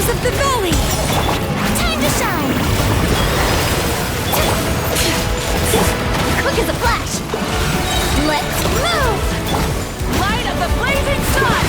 Waters of the valley! Time to shine! Quick as a flash! Let's move! Light of the blazing sun!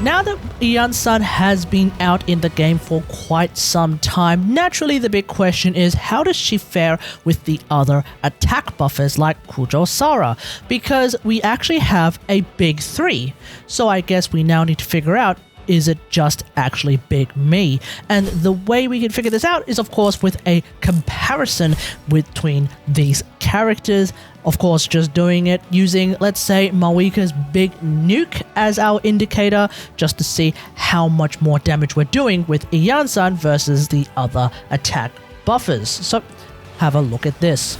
Now that Iansan has been out in the game for quite some time, naturally the big question is how does she fare with the other attack buffers like Kujou Sara? Because we actually have a big three, so I guess we now need to figure out, is it just actually Big Me? And the way we can figure this out is of course with a comparison between these characters. Of course, just doing it using, let's say, Mawika's Big Nuke as our indicator, just to see how much more damage we're doing with Iansan versus the other attack buffers. So, have a look at this.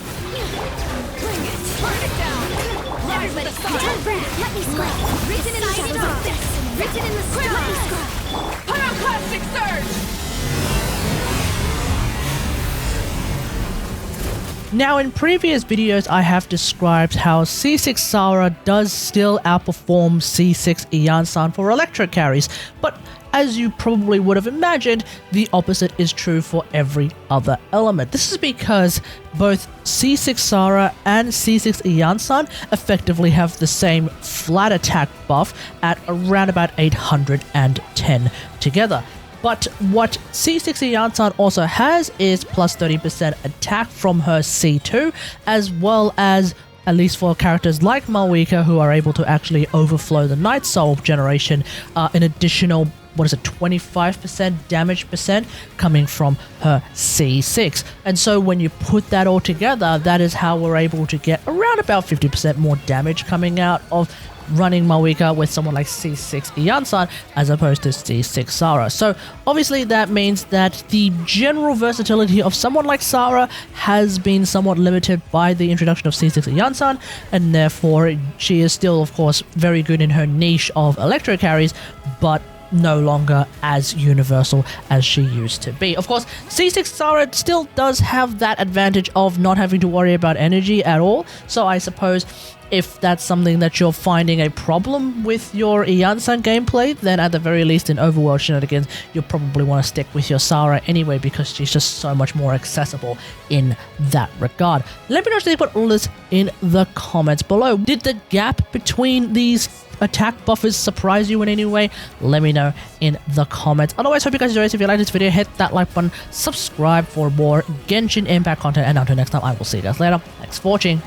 Now, in previous videos, I have described how C6 Sara does still outperform C6 Iansan for Electro Carries, but as you probably would have imagined, the opposite is true for every other element. This is because both C6 Sara and C6 Iansan effectively have the same flat attack buff at around about 810 together. But what C6 Iansan also has is plus 30% attack from her C2, as well as, at least for characters like Mawika who are able to actually overflow the Night Soul generation, an additional, 25% damage percent coming from her C6. And so when you put that all together, that is how we're able to get around about 50% more damage coming out of running Mawika with someone like C6 Iansan as opposed to C6 Sara. So obviously that means that the general versatility of someone like Sara has been somewhat limited by the introduction of C6 Iansan, and therefore she is still of course very good in her niche of Electro Carries, but no longer as universal as she used to be. Of course, C6 Sara still does have that advantage of not having to worry about energy at all, so I suppose if that's something that you're finding a problem with your Iansan gameplay, then at the very least in Overworld Shenanigans, you'll probably want to stick with your Sara anyway because she's just so much more accessible in that regard. Let me know what you think about all this in the comments below. Did the gap between these attack buffers surprise you in any way? Let me know in the comments. Otherwise, hope you guys enjoyed this. If you liked this video, hit that like button, subscribe for more Genshin Impact content, and until next time, I will see you guys later. Thanks for watching.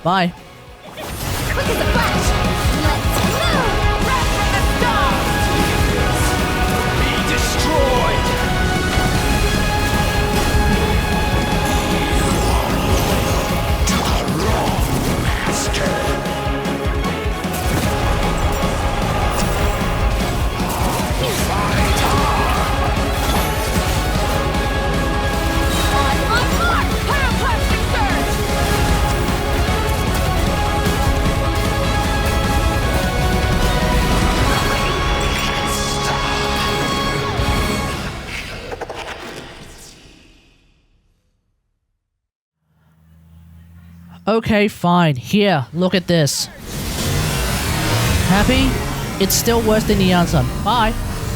Bye. Quick as a flash! Let's move! Right from the start! Be destroyed! To the wrong master! Okay, fine. Here, look at this. Happy? It's still worse than Iansan. Bye.